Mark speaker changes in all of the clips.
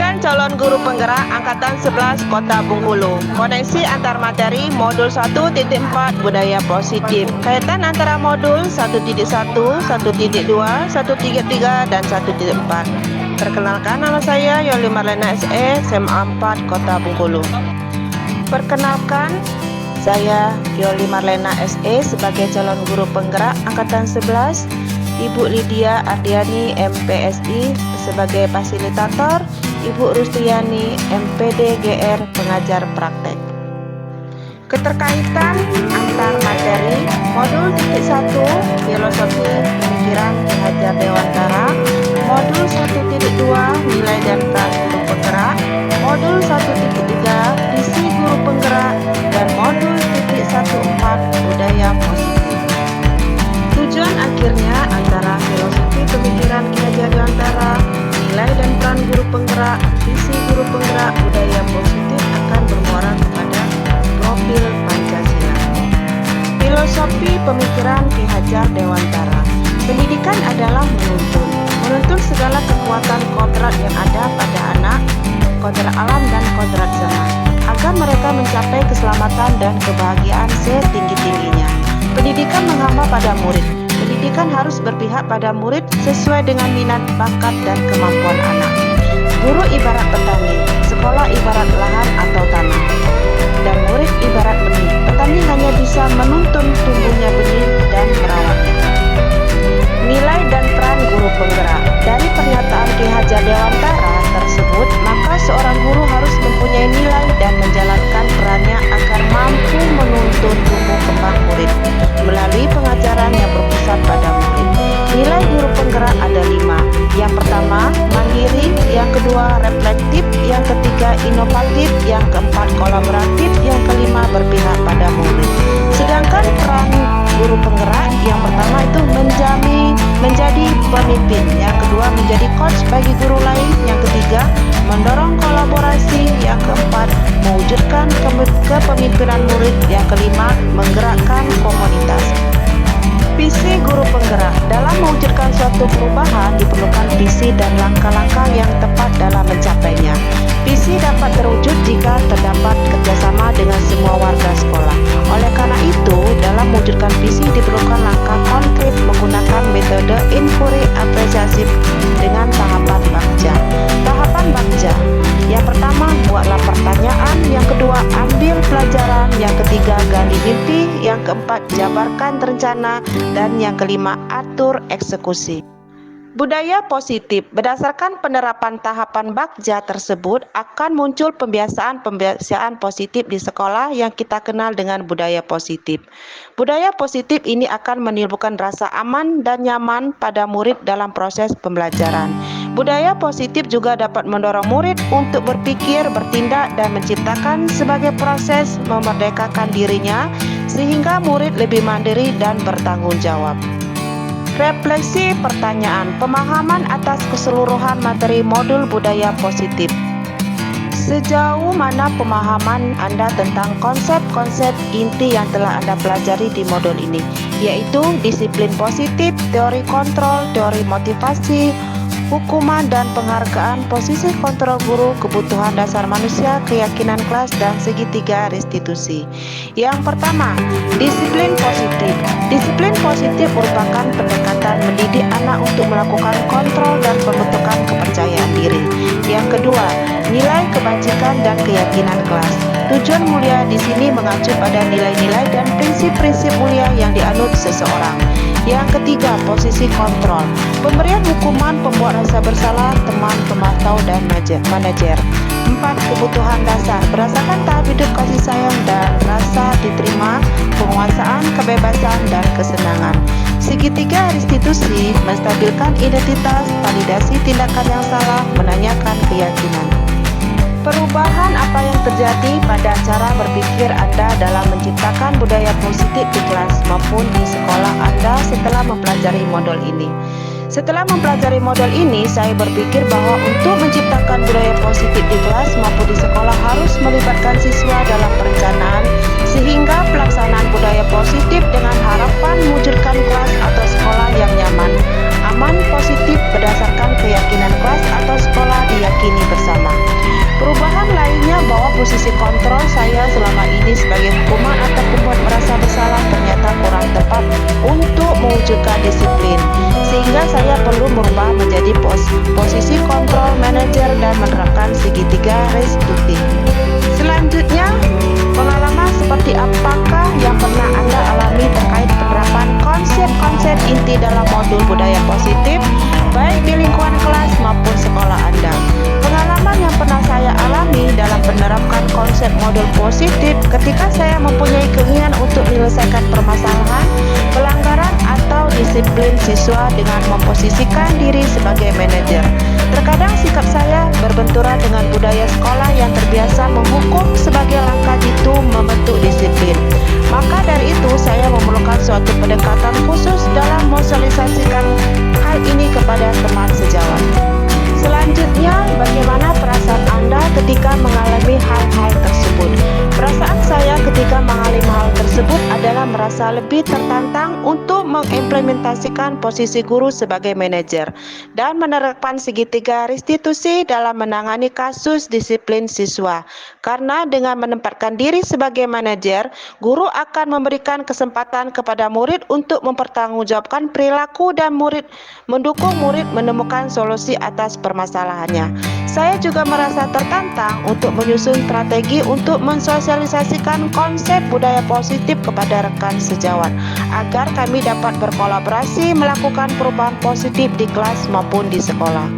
Speaker 1: Pendidikan calon guru penggerak Angkatan 11 Kota Bengkulu. Koneksi antar materi modul 1.4 budaya positif. Kaitan antara modul 1.1, 1.2, 1.3 dan 1.4. Perkenalkan, nama saya Yoli Marlena SE, SMA 4 Kota Bengkulu. Perkenalkan, saya Yoli Marlena SE sebagai calon guru penggerak Angkatan 11. Ibu Lydia Ardiani MPSI sebagai fasilitator, Ibu Rustiyani MPD GR pengajar praktek. Keterkaitan antar materi modul 1 filosofi pemikiran Ki Hajar Dewantara, modul 1.2 nilai dan peran guru penggerak, modul 1.3 visi guru penggerak, dan modul 1.14 budaya positif. Tujuan akhirnya antara filosofi pemikiran Ki Hajar Dewantara, nilai dan peran guru penggerak, visi guru penggerak, budaya positif akan bermuara kepada profil Pancasila. Filosofi pemikiran Ki Hajar Dewantara. Pendidikan adalah menuntun segala kekuatan kodrat yang ada pada anak, kodrat alam dan kodrat zaman, agar mereka mencapai keselamatan dan kebahagiaan setinggi-tingginya. Pendidikan menghamba pada murid. Pendidikan harus berpihak pada murid sesuai dengan minat, bakat, dan kemampuan anak. Guru ibarat petani, sekolah ibarat lahan atau tanah, dan murid ibarat benih. Petani hanya bisa menuntun tumbuhnya benih dan merawatnya. Nilai dan peran guru penggerak. Dari pernyataan Ki Hajar Dewantara tersebut, maka seorang guru harus mempunyai nilai dan menjalankan perannya agar mampu menuntun tumbuh kembang murid melalui pengajaran yang berpusat pada murid. Nilai guru penggerak ada 5. Yang pertama, mandiri. Yang kedua, reflektif. Yang ketiga, inovatif. Yang keempat, kolaboratif. Yang kelima, berpihak pada murid. Sedangkan peran guru penggerak yang pertama itu menjadi pemimpin, yang kedua menjadi coach bagi guru lain, yang ketiga mendorong kolaborasi, yang keempat mewujudkan kepemimpinan murid, yang kelima menggerakkan komunitas. Visi guru penggerak. Dalam mewujudkan suatu perubahan diperlukan visi dan langkah-langkah yang tepat dalam mencapainya. Visi dapat terwujud jika terdapat kerjasama dengan semua warga sekolah. Oleh karena itu, dalam mewujudkan visi diperlukan langkah konkret menggunakan metode inquiry apresiatif dengan tahapan bagja. Tahapan bagja. Yang pertama, buatlah pertanyaan. Yang kedua, ambil pelajaran. Yang ketiga, gali mimpi. Yang keempat, jabarkan rencana. Dan yang kelima, atur eksekusi. Budaya positif. Berdasarkan penerapan tahapan bagja tersebut akan muncul pembiasaan positif di sekolah yang kita kenal dengan budaya positif. Budaya positif ini akan menimbulkan rasa aman dan nyaman pada murid dalam proses pembelajaran. Budaya positif juga dapat mendorong murid untuk berpikir, bertindak, dan menciptakan sebagai proses memerdekakan dirinya sehingga murid lebih mandiri dan bertanggung jawab. Refleksi pertanyaan, pemahaman atas keseluruhan materi modul budaya positif. Sejauh mana pemahaman Anda tentang konsep-konsep inti yang telah Anda pelajari di modul ini, yaitu disiplin positif, teori kontrol, teori motivasi, hukuman dan penghargaan, posisi kontrol guru, kebutuhan dasar manusia, keyakinan kelas, dan segitiga restitusi. Yang pertama, disiplin positif. Disiplin positif merupakan pendekatan mendidik anak untuk melakukan kontrol dan pembentukan kepercayaan diri. Yang kedua, nilai kebajikan dan keyakinan kelas. Tujuan mulia di sini mengacu pada nilai-nilai dan prinsip-prinsip mulia yang dianut seseorang. Yang ketiga, posisi kontrol. Pemberian hukuman, pembuat rasa bersalah, teman, pemantau, dan manajer. 4. Kebutuhan dasar. Berdasarkan tahap hidup kasih sayang dan rasa diterima, penguasaan, kebebasan, dan kesenangan. Segitiga restitusi, menstabilkan identitas, validasi tindakan yang salah, menanyakan keyakinan. Perubahan apa yang terjadi pada cara berpikir Anda dalam menciptakan budaya positif di kelas maupun di sekolah Anda setelah mempelajari modul ini. Setelah mempelajari modul ini, saya berpikir bahwa untuk menciptakan budaya positif di kelas maupun di sekolah harus melibatkan siswa dalam perencanaan sehingga pelaksanaan budaya positif dengan harapan mewujudkan kelas atau sekolah yang nyaman, aman, positif berdasarkan keyakinan kelas atau sekolah diyakini bersama. modul budaya positif, baik di lingkungan kelas maupun sekolah Anda. Pengalaman yang pernah saya alami dalam menerapkan konsep modul positif ketika saya mempunyai keinginan untuk menyelesaikan permasalahan, pelanggaran atau disiplin siswa dengan memposisikan diri sebagai manajer. Terkadang sikap saya berbenturan dengan budaya sekolah yang terbiasa menghukum sebagai langkah jitu membentuk disiplin. Maka dari itu saya memerlukan suatu pendekatan khusus dalam mensosialisasikan hal ini kepada teman sejawat. Selanjutnya, bagaimana perasaan Anda ketika mengalami hal-hal tersebut? Perasaan saya ketika mengalami hal tersebut adalah merasa lebih tertantang untuk mengimplementasikan posisi guru sebagai manajer dan menerapkan segitiga restitusi dalam menangani kasus disiplin siswa. Karena dengan menempatkan diri sebagai manajer, guru akan memberikan kesempatan kepada murid untuk mempertanggungjawabkan perilaku dan mendukung murid menemukan solusi atas permasalahannya. Saya juga merasa tertantang untuk menyusun strategi untuk mensosialisasikan konsep budaya positif kepada rekan sejawat agar kami dapat berkolaborasi melakukan perubahan positif di kelas maupun di sekolah.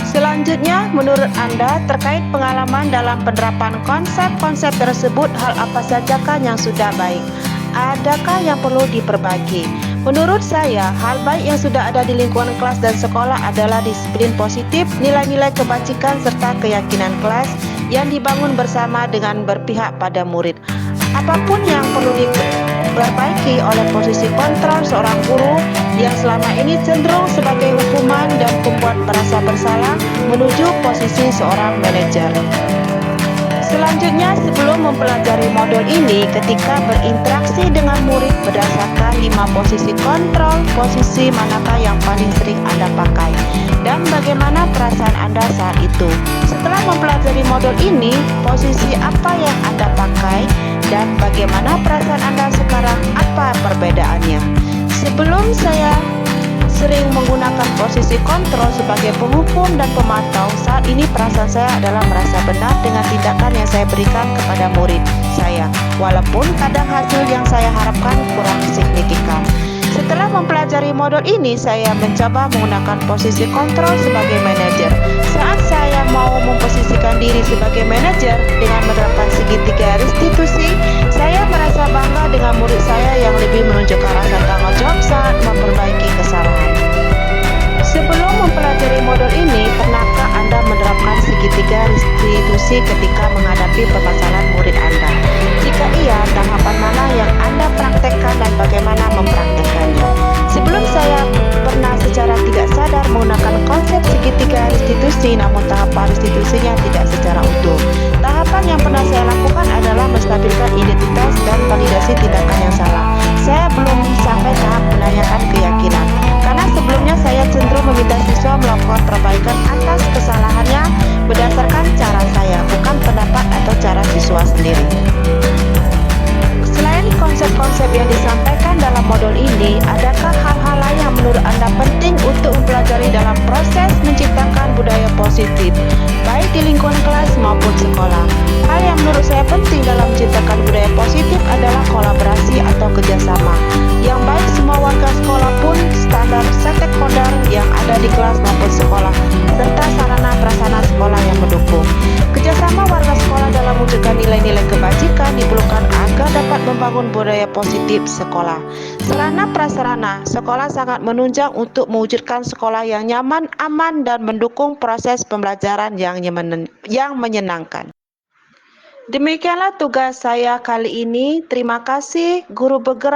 Speaker 1: Selanjutnya, menurut Anda terkait pengalaman dalam penerapan konsep-konsep tersebut, hal apa sajakah yang sudah baik? Adakah yang perlu diperbaiki? Menurut saya, hal baik yang sudah ada di lingkungan kelas dan sekolah adalah disiplin positif, nilai-nilai kebajikan serta keyakinan kelas yang dibangun bersama dengan berpihak pada murid. Apapun yang perlu diperbaiki oleh posisi kontrol seorang guru yang selama ini cenderung sebagai hukuman dan membuat merasa bersalah menuju posisi seorang manajer. Selanjutnya, sebelum mempelajari modul ini, ketika berinteraksi dengan murid berdasarkan 5 posisi kontrol, posisi manakah yang paling sering Anda pakai dan bagaimana perasaan Anda saat itu? Setelah mempelajari modul ini, posisi apa yang Anda pakai dan bagaimana perasaan Anda sekarang, apa perbedaannya? Sebelum saya sering menggunakan posisi kontrol sebagai penghukum dan pemantau, saat ini perasaan saya adalah merasa benar dengan tindakan yang saya berikan kepada murid saya, walaupun kadang hasil yang saya harapkan kurang signifikan. Setelah mempelajari modul ini, saya mencoba menggunakan posisi kontrol sebagai manajer. Saat saya mau memposisikan diri sebagai manajer dengan menerapkan segitiga restitusi, saya merasa bangga dengan murid saya yang lebih menunjukkan rasa tanggung jawab saat memperbaiki kesalahan. Sebelum mempelajari modul ini, pernahkah Anda menerapkan segitiga restitusi ketika menghadapi permasalahan murid Anda? Jika iya, tahapan mana yang Anda praktekkan dan bagaimana mempraktekannya? Sebelum saya pernah secara tidak sadar menggunakan konsep segitiga restitusi, namun tahapan restitusinya tidak secara utuh. Tahapan yang pernah saya lakukan adalah menstabilkan identitas dan validasi tindakan yang salah. Saya belum sampai tahap menanyakan keyakinan, karena sebelumnya saya cenderung meminta siswa melakukan perbaikan atas kesalahannya berdasarkan cara saya, bukan pendapat atau cara siswa sendiri. Selain konsep-konsep yang disampaikan dalam modul ini, adakah hal-hal lain yang menurut Anda penting untuk mempelajari dalam proses menciptakan budaya positif, baik di lingkungan kelas maupun sekolah? Hal yang menurut saya penting dalam menciptakan budaya positif adalah kolaborasi atau kerjasama yang baik semua warga sekolah pun standar stakeholder yang ada di kelas maupun sekolah, serta sarana prasarana sekolah yang mendukung. Kerjasama warga sekolah dalam mewujudkan nilai-nilai kebajikan diperlukan agar dapat membangun budaya positif sekolah. Sarana prasarana sekolah sangat menunjang untuk mewujudkan sekolah yang nyaman, aman, dan mendukung proses pembelajaran yang menyenangkan. Demikianlah tugas saya kali ini. Terima kasih, Guru Bergerak.